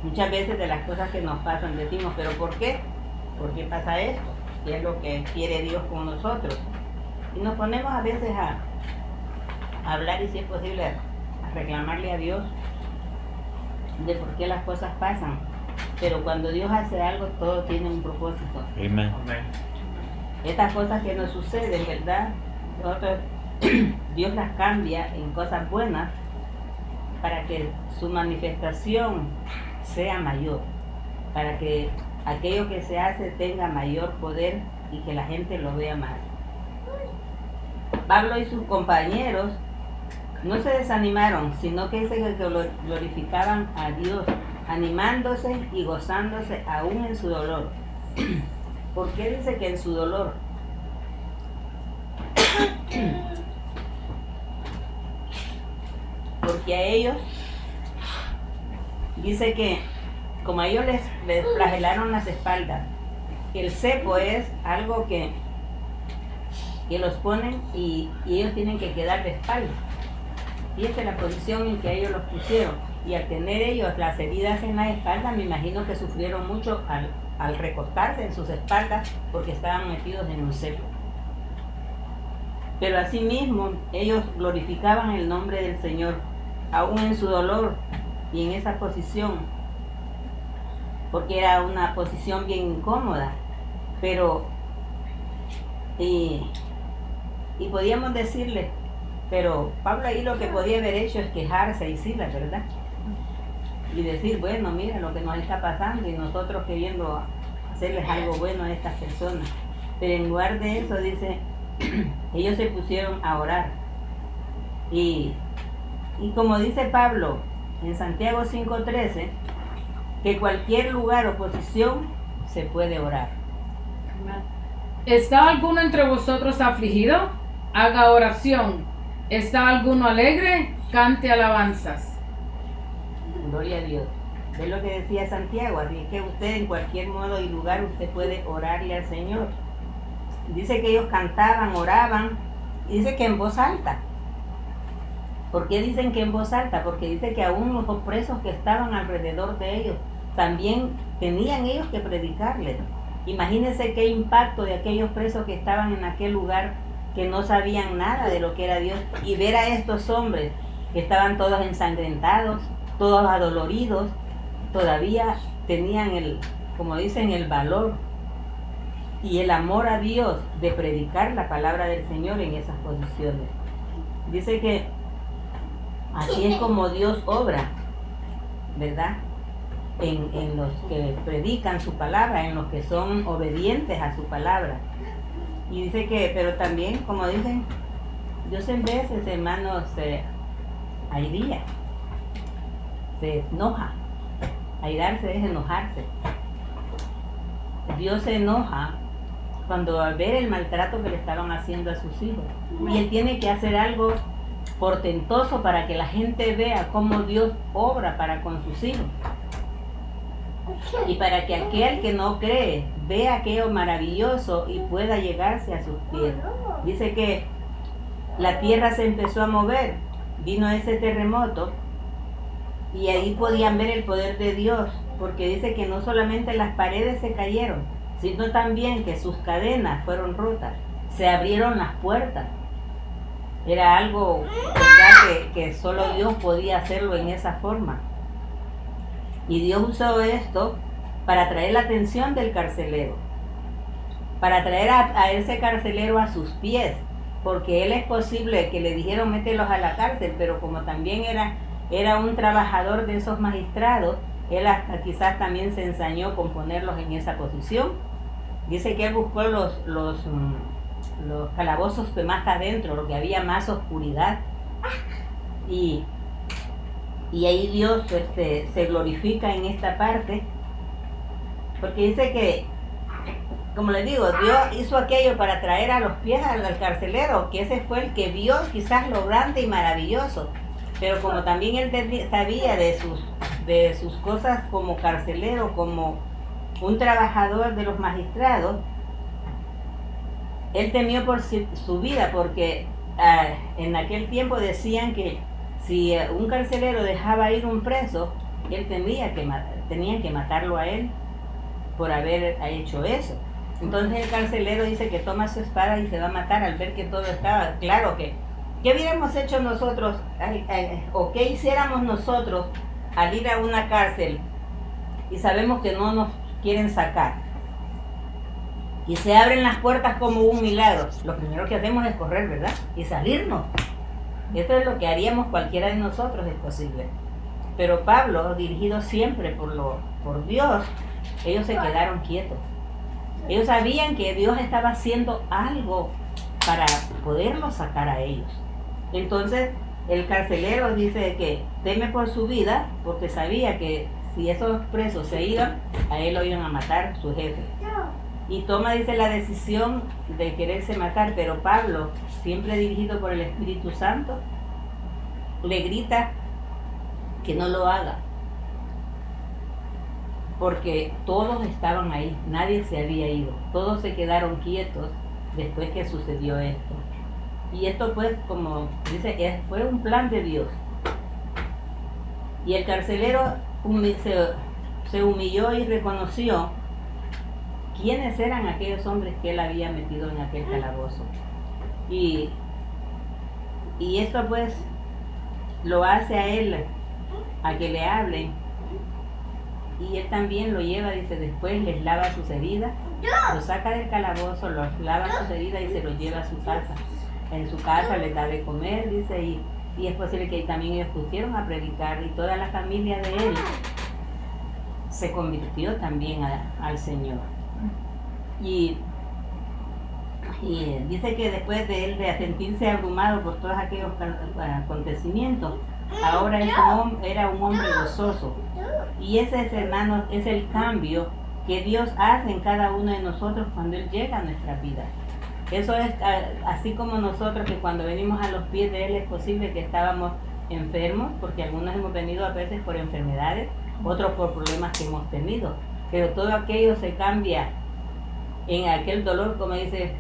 Muchas veces de las cosas que nos pasan decimos: ¿pero por qué? ¿Por qué pasa esto? ¿Qué es lo que quiere Dios con nosotros? Y nos ponemos a veces a hablar, y si es posible a reclamarle a Dios de por qué las cosas pasan. Pero cuando Dios hace algo, todo tiene un propósito. Amén. Estas cosas que nos suceden, ¿verdad? Nosotros, Dios las cambia en cosas buenas para que su manifestación sea mayor, para que aquello que se hace tenga mayor poder y que la gente lo vea más. Pablo y sus compañeros no se desanimaron, sino que se glorificaban a Dios, animándose y gozándose aún en su dolor. ¿Por qué dice que en su dolor? Porque a ellos, dice que como a ellos les flagelaron las espaldas, el cepo es algo que los ponen y ellos tienen que quedar de espaldas. Y esta es la posición en que ellos los pusieron. Y al tener ellos las heridas en la espalda, me imagino que sufrieron mucho al recostarse en sus espaldas, porque estaban metidos en un cepo. Pero asimismo, ellos glorificaban el nombre del Señor, aún en su dolor y en esa posición, porque era una posición bien incómoda. Pero, y podíamos decirle, pero Pablo ahí lo que podía haber hecho es quejarse y sí, la verdad, y decir: bueno, mira lo que nos está pasando, y nosotros queriendo hacerles algo bueno a estas personas. Pero en lugar de eso, dice, ellos se pusieron a orar. Y como dice Pablo en Santiago 5:13, que cualquier lugar o posición se puede orar. ¿Está alguno entre vosotros afligido? Haga oración. ¿Está alguno alegre? Cante alabanzas. Gloria a Dios. Es lo que decía Santiago, así que usted en cualquier modo y lugar usted puede orarle al Señor. Dice que ellos cantaban, oraban, y dice que en voz alta. ¿Por qué dicen que en voz alta? Porque dice que aún los presos que estaban alrededor de ellos también tenían ellos que predicarles. Imagínense qué impacto de aquellos presos que estaban en aquel lugar, que no sabían nada de lo que era Dios, y ver a estos hombres que estaban todos ensangrentados, todos adoloridos, todavía tenían como dicen, el valor y el amor a Dios de predicar la palabra del Señor en esas posiciones. Dice que así es como Dios obra, ¿verdad? En los que predican su palabra, en los que son obedientes a su palabra. Y dice que, pero también, como dicen, Dios en veces, hermanos, airía, se enoja. Airarse es enojarse. Dios se enoja cuando al ver el maltrato que le estaban haciendo a sus hijos. Y Él tiene que hacer algo portentoso para que la gente vea cómo Dios obra para con sus hijos. Y para que aquel que no cree vea aquello maravilloso y pueda llegarse a sus pies. Dice que la tierra se empezó a mover, vino ese terremoto y ahí podían ver el poder de Dios, porque dice que no solamente las paredes se cayeron, sino también que sus cadenas fueron rotas, se abrieron las puertas. Era algo, ¿verdad?, que solo Dios podía hacerlo en esa forma. Y Dios usó esto para atraer la atención del carcelero, para traer a ese carcelero a sus pies, porque él es posible que le dijeron mételos a la cárcel, pero como también era un trabajador de esos magistrados, él hasta quizás también se ensañó con ponerlos en esa posición. Dice que él buscó los calabozos de más adentro, lo que había más oscuridad, y ahí Dios se glorifica en esta parte, porque dice que, como les digo, Dios hizo aquello para traer a los pies al carcelero, que ese fue el que vio quizás lo grande y maravilloso, pero como también él sabía de sus cosas como carcelero, como un trabajador de los magistrados, él temió por su vida, porque en aquel tiempo decían que si un carcelero dejaba ir un preso, él tenían que matarlo a él por haber hecho eso. Entonces el carcelero dice que toma su espada y se va a matar al ver que todo estaba claro. ¿Qué hubiéramos hecho nosotros o qué hiciéramos nosotros al ir a una cárcel y sabemos que no nos quieren sacar y se abren las puertas como un milagro? Lo primero que hacemos es correr, ¿verdad? Y salirnos. Esto es lo que haríamos cualquiera de nosotros, es posible. Pero Pablo, dirigido siempre por Dios, ellos se quedaron quietos. Ellos sabían que Dios estaba haciendo algo para poderlos sacar a ellos. Entonces el carcelero dice que teme por su vida, porque sabía que si esos presos se iban, a él lo iban a matar su jefe. Y toma, dice, la decisión de quererse matar, pero Pablo, siempre dirigido por el Espíritu Santo, le grita que no lo haga, porque todos estaban ahí, nadie se había ido, todos se quedaron quietos después que sucedió esto. Y esto, pues, como dice, fue un plan de Dios. Y el carcelero se humilló y reconoció quiénes eran aquellos hombres que él había metido en aquel calabozo. Y esto, pues, lo hace a él, a que le hablen. Y él también lo lleva, dice, después les lava sus heridas, lo saca del calabozo, los lava sus heridas y se los lleva a su casa. En su casa les da de comer, dice, y es posible que también ellos pusieron a predicar, y toda la familia de él se convirtió también al Señor. Y dice que después de él de sentirse abrumado por todos aquellos acontecimientos, ahora era un hombre gozoso. Y ese es, hermanos, es el cambio que Dios hace en cada uno de nosotros cuando Él llega a nuestra vida. Eso es así como nosotros, que cuando venimos a los pies de Él es posible que estábamos enfermos, porque algunos hemos venido a veces por enfermedades, otros por problemas que hemos tenido, pero todo aquello se cambia en aquel dolor, como dice,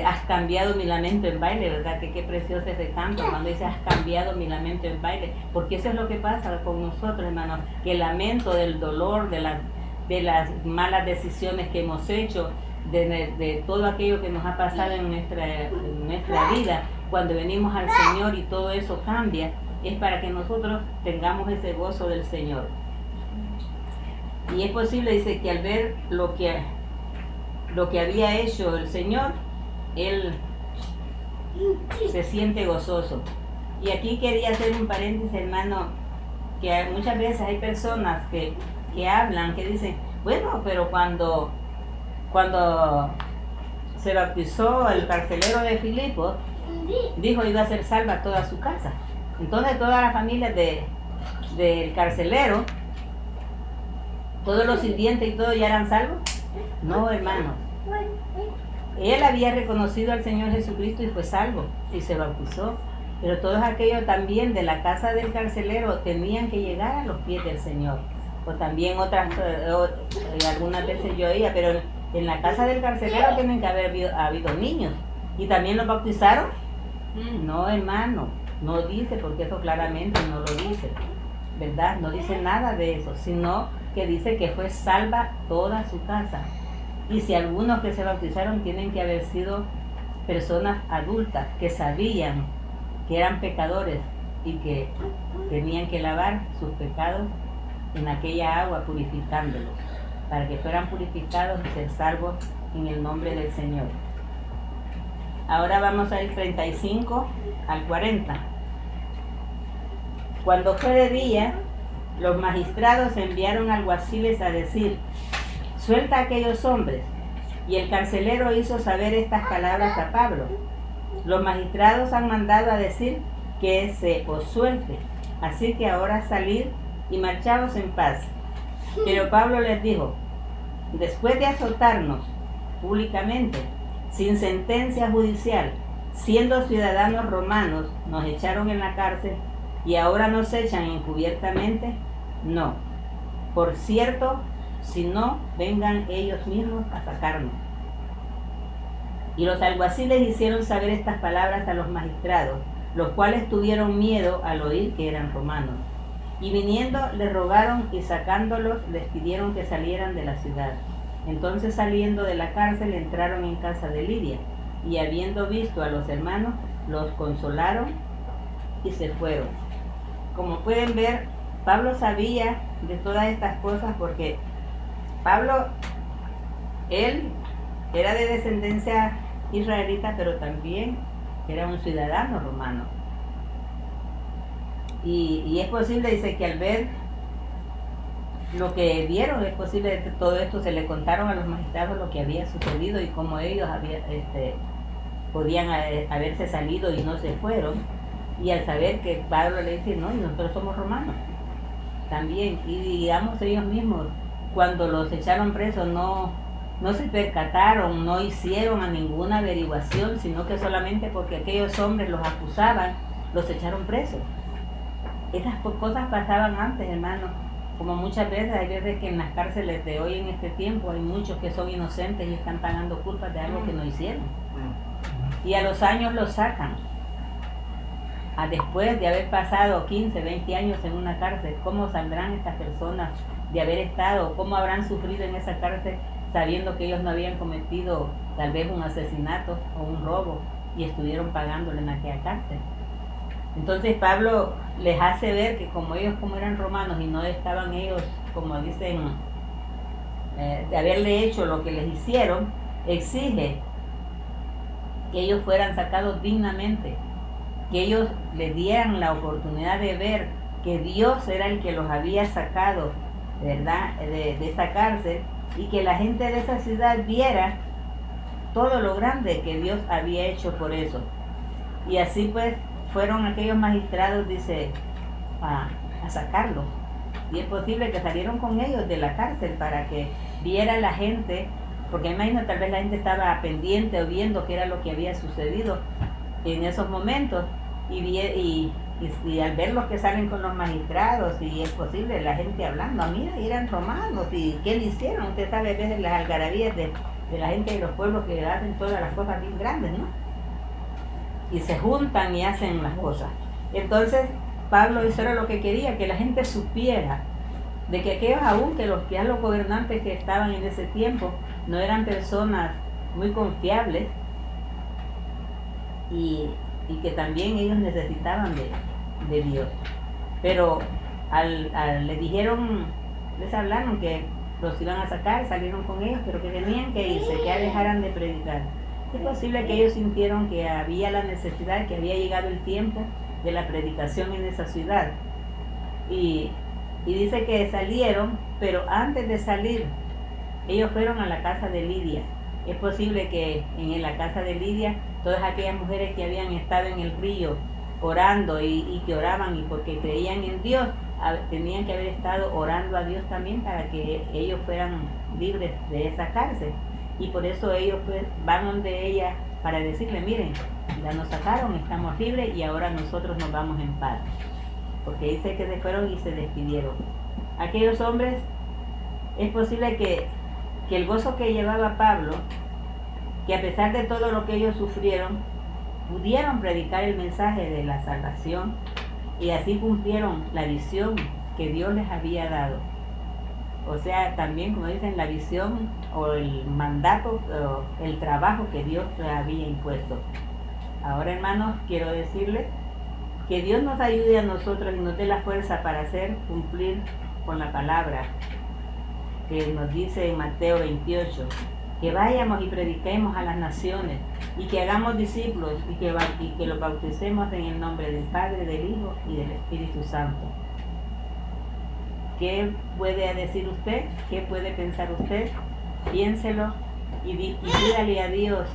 has cambiado mi lamento en baile, ¿verdad? Que qué precioso ese canto cuando dice has cambiado mi lamento en baile, porque eso es lo que pasa con nosotros, hermanos, que el lamento del dolor, de las malas decisiones que hemos hecho, de todo aquello que nos ha pasado en nuestra vida, cuando venimos al Señor y todo eso cambia, es para que nosotros tengamos ese gozo del Señor. Y es posible, dice, que al ver lo que había hecho el Señor, él se siente gozoso. Y aquí quería hacer un paréntesis, hermano, que muchas veces hay personas que hablan, que dicen, bueno, pero cuando se bautizó el carcelero de Filipos, dijo iba a ser salva toda su casa. Entonces todas las familias del carcelero, todos los sirvientes y todo ya eran salvos. No, hermano. Él había reconocido al Señor Jesucristo y fue salvo y se bautizó. Pero todos aquellos también de la casa del carcelero tenían que llegar a los pies del Señor. O también algunas veces yo oía, pero en la casa del carcelero tienen que haber habido niños. ¿Y también los bautizaron? No, hermano, no dice, porque eso claramente no lo dice, ¿verdad? No dice nada de eso, sino que dice que fue salva toda su casa. Y si algunos que se bautizaron tienen que haber sido personas adultas que sabían que eran pecadores y que tenían que lavar sus pecados en aquella agua, purificándolos, para que fueran purificados y ser salvos en el nombre del Señor. Ahora vamos a ir 35 al 40. Cuando fue de día, los magistrados enviaron alguaciles a decir, suelta a aquellos hombres. Y el carcelero hizo saber estas palabras a Pablo. Los magistrados han mandado a decir que se os suelte, así que ahora salid y marchaos en paz. Pero Pablo les dijo, después de azotarnos públicamente, sin sentencia judicial, siendo ciudadanos romanos, nos echaron en la cárcel y ahora nos echan encubiertamente. No, por cierto, si no, vengan ellos mismos a sacarnos. Y los alguaciles hicieron saber estas palabras a los magistrados, los cuales tuvieron miedo al oír que eran romanos. Y viniendo les rogaron y sacándolos les pidieron que salieran de la ciudad. Entonces saliendo de la cárcel entraron en casa de Lidia, y habiendo visto a los hermanos, los consolaron y se fueron. Como pueden ver, Pablo sabía de todas estas cosas porque Pablo, él era de descendencia israelita, pero también era un ciudadano romano. Y es posible, dice, que al ver lo que vieron, es posible que todo esto se le contaron a los magistrados lo que había sucedido y cómo ellos podían haberse salido y no se fueron. Y al saber que Pablo le dice, no, nosotros somos romanos también. Y digamos ellos mismos, cuando los echaron presos, no se percataron, no hicieron a ninguna averiguación, sino que solamente porque aquellos hombres los acusaban, los echaron presos. Esas cosas pasaban antes, hermano. Como muchas veces, hay veces que en las cárceles de hoy en este tiempo hay muchos que son inocentes y están pagando culpas de algo que no hicieron. Y a los años los sacan. Después de haber pasado 15, 20 años en una cárcel, ¿cómo saldrán estas personas de haber estado? ¿Cómo habrán sufrido en esa cárcel sabiendo que ellos no habían cometido tal vez un asesinato o un robo y estuvieron pagándole en aquella cárcel? Entonces Pablo les hace ver que como ellos como eran romanos y no estaban ellos, como dicen, de haberle hecho lo que les hicieron, exige que ellos fueran sacados dignamente, que ellos les dieran la oportunidad de ver que Dios era el que los había sacado, ¿verdad?, de esa cárcel, y que la gente de esa ciudad viera todo lo grande que Dios había hecho por eso. Y así pues fueron aquellos magistrados, dice, a sacarlos. Y es posible que salieron con ellos de la cárcel para que viera la gente, porque imagino tal vez la gente estaba pendiente o viendo qué era lo que había sucedido en esos momentos, y al ver los que salen con los magistrados, y es posible la gente hablando, mira, eran romanos, y qué le hicieron. Usted sabe a veces las algarabías de la gente de los pueblos que hacen todas las cosas bien grandes, ¿no? Y se juntan y hacen las cosas. Entonces Pablo, eso era lo que quería, que la gente supiera de que aquellos, aún que los gobernantes que estaban en ese tiempo no eran personas muy confiables, y que también ellos necesitaban de Dios. Pero les hablaron que los iban a sacar, salieron con ellos, pero que tenían que irse, que ya dejaran de predicar. Es posible que ellos sintieron que había la necesidad, que había llegado el tiempo de la predicación en esa ciudad. Y dice que salieron, pero antes de salir, ellos fueron a la casa de Lidia. Es posible que en la casa de Lidia, todas aquellas mujeres que habían estado en el río orando y que oraban y porque creían en Dios, tenían que haber estado orando a Dios también para que ellos fueran libres de esa cárcel. Y por eso ellos pues van donde ella para decirle, miren, ya nos sacaron, estamos libres y ahora nosotros nos vamos en paz. Porque dice que se fueron y se despidieron. Aquellos hombres, es posible que el gozo que llevaba Pablo, que a pesar de todo lo que ellos sufrieron, pudieron predicar el mensaje de la salvación y así cumplieron la visión que Dios les había dado. O sea, también, como dicen, la visión o el mandato, o el trabajo que Dios les había impuesto. Ahora, hermanos, quiero decirles que Dios nos ayude a nosotros y nos dé la fuerza para hacer cumplir con la palabra que nos dice en Mateo 28, que vayamos y prediquemos a las naciones y que hagamos discípulos y que los bauticemos en el nombre del Padre, del Hijo y del Espíritu Santo. ¿Qué puede decir usted? ¿Qué puede pensar usted? Piénselo y pídale a Dios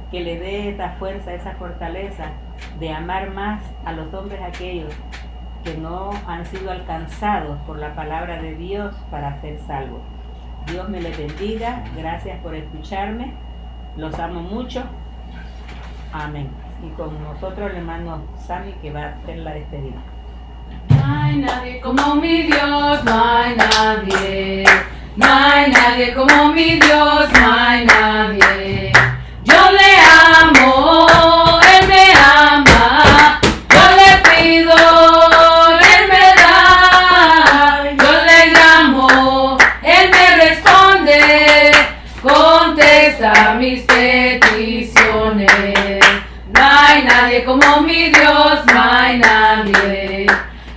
que le dé esa fuerza, esa fortaleza de amar más a los hombres aquellos que no han sido alcanzados por la palabra de Dios para ser salvos. Dios me les bendiga, gracias por escucharme, los amo mucho, amén. Y con nosotros el hermano Sammy que va a hacer la despedida. No hay nadie como mi Dios, no hay nadie. No hay nadie como mi Dios, no hay nadie. Yo le amo, Él me ama. Yo le pido, Él me da. Yo le llamo, Él me responde. Contesta mis peticiones. No hay nadie como mi Dios, no hay nadie.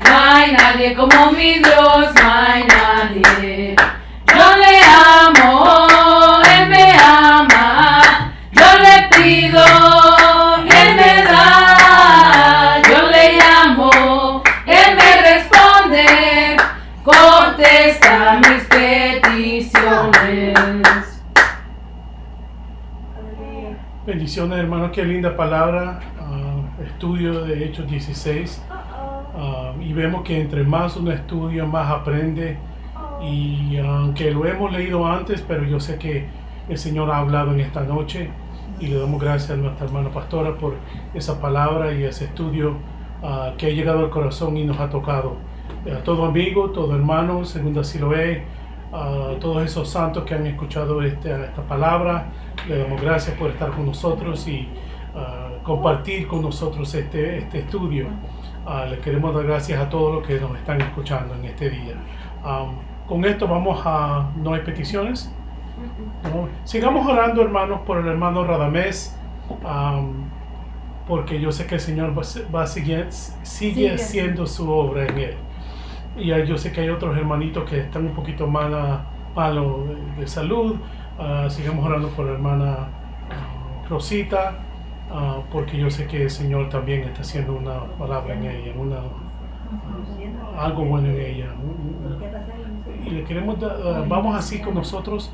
No hay nadie como mi Dios, no hay nadie. Yo le amo, Él me ama. Yo le pido, Él me da. Yo le llamo, Él me responde. Contesta mis peticiones. Bendiciones, hermanos, qué linda palabra. Estudio de Hechos 16. Y vemos que entre más uno estudia, más aprende. Y aunque lo hemos leído antes, pero yo sé que el Señor ha hablado en esta noche. Y le damos gracias a nuestra hermana pastora por esa palabra y ese estudio que ha llegado al corazón y nos ha tocado. A todo amigo, todo hermano, según así lo es, a todos esos santos que han escuchado esta palabra, le damos gracias por estar con nosotros y compartir con nosotros este estudio. Le queremos dar gracias a todos los que nos están escuchando en este día. Con esto vamos a... ¿No hay peticiones? No. Sigamos orando, hermanos, por el hermano Radamés, porque yo sé que el Señor sigue haciendo su obra en él. Y yo sé que hay otros hermanitos que están un poquito malos de salud. Sigamos orando por la hermana Rosita, porque yo sé que el Señor también está haciendo una palabra en ella, algo bueno en ella. Y le queremos vamos así con nosotros.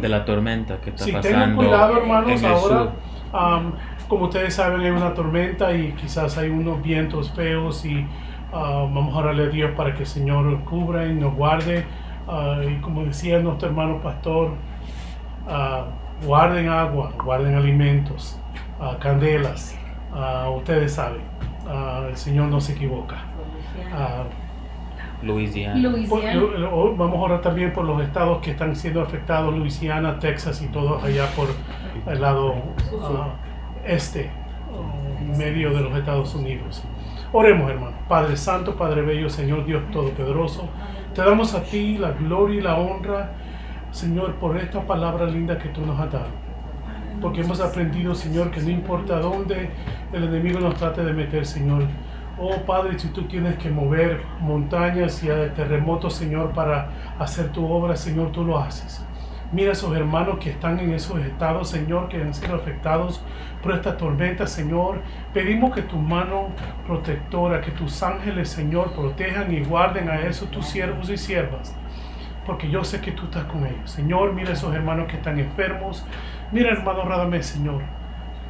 De la tormenta que está pasando. Tengan cuidado, hermanos, en el ahora. sur. Como ustedes saben, hay una tormenta y quizás hay unos vientos feos y vamos a orarle a Dios para que el Señor nos cubra y nos guarde. Y como decía nuestro hermano pastor, guarden agua, guarden alimentos, candelas. Ustedes saben, el Señor no se equivoca. Louisiana. Vamos a orar también por los estados que están siendo afectados, Louisiana, Texas y todos allá por el lado medio de los Estados Unidos. Oremos, hermano. Padre Santo, Padre Bello, Señor Dios Todopoderoso, te damos a ti la gloria y la honra, Señor, por esta palabra linda que tú nos has dado. Porque hemos aprendido, Señor, que no importa dónde el enemigo nos trate de meter, Señor, Oh Padre, si tú tienes que mover montañas y terremotos, Señor, para hacer tu obra, Señor, tú lo haces. Mira a esos hermanos que están en esos estados, Señor, que han sido afectados por esta tormenta, Señor. Pedimos que tu mano protectora, que tus ángeles, Señor, protejan y guarden a esos tus siervos y siervas, porque yo sé que tú estás con ellos. Señor, mira a esos hermanos que están enfermos. Mira, hermano Radamés, Señor.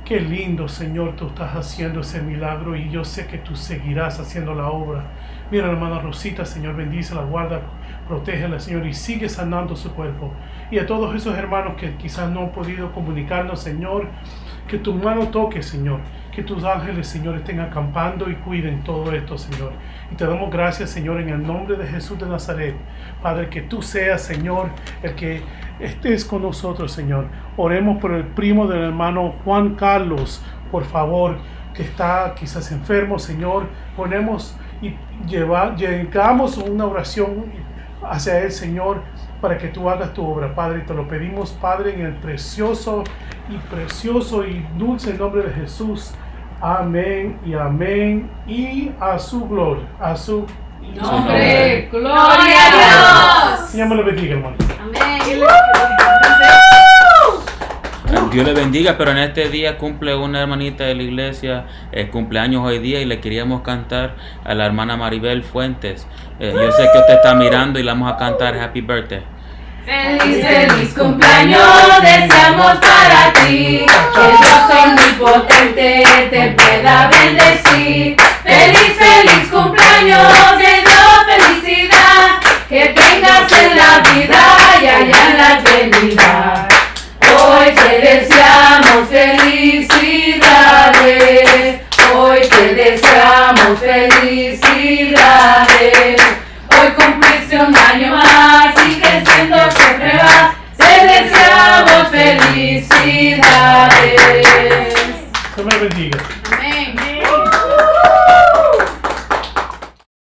Qué lindo, Señor, tú estás haciendo ese milagro y yo sé que tú seguirás haciendo la obra. Mira, hermana Rosita, Señor, bendícela, guarda, protégela, Señor, y sigue sanando su cuerpo. Y a todos esos hermanos que quizás no han podido comunicarnos, Señor, que tu mano toque, Señor, que tus ángeles, Señor, estén acampando y cuiden todo esto, Señor. Y te damos gracias, Señor, en el nombre de Jesús de Nazaret. Padre, que tú seas, Señor, el que estés con nosotros, Señor. Oremos por el primo del hermano Juan Carlos, por favor, que está quizás enfermo, Señor. Ponemos y llegamos una oración hacia él, Señor, para que tú hagas tu obra, Padre. Te lo pedimos, Padre, en el precioso y dulce nombre de Jesús. Amén y amén. Y a su gloria, a su nombre. ¡Gloria a Dios! Señor me lo bendiga, hermano. Amén. Dios le bendiga, pero en este día cumple una hermanita de la iglesia, cumpleaños hoy día, y le queríamos cantar a la hermana Maribel Fuentes. Yo sé que usted está mirando y le vamos a cantar Happy Birthday. Feliz, feliz cumpleaños deseamos para ti, que Dios omnipotente te pueda bendecir. Feliz, feliz cumpleaños, lleno de felicidad, que tengas en la vida y allá en la eternidad. Hoy te deseamos felicidades, hoy te deseamos felicidades. Hoy cumpliste un año más y creciendo siempre vas, te deseamos felicidades. Dios me lo bendiga. Amén.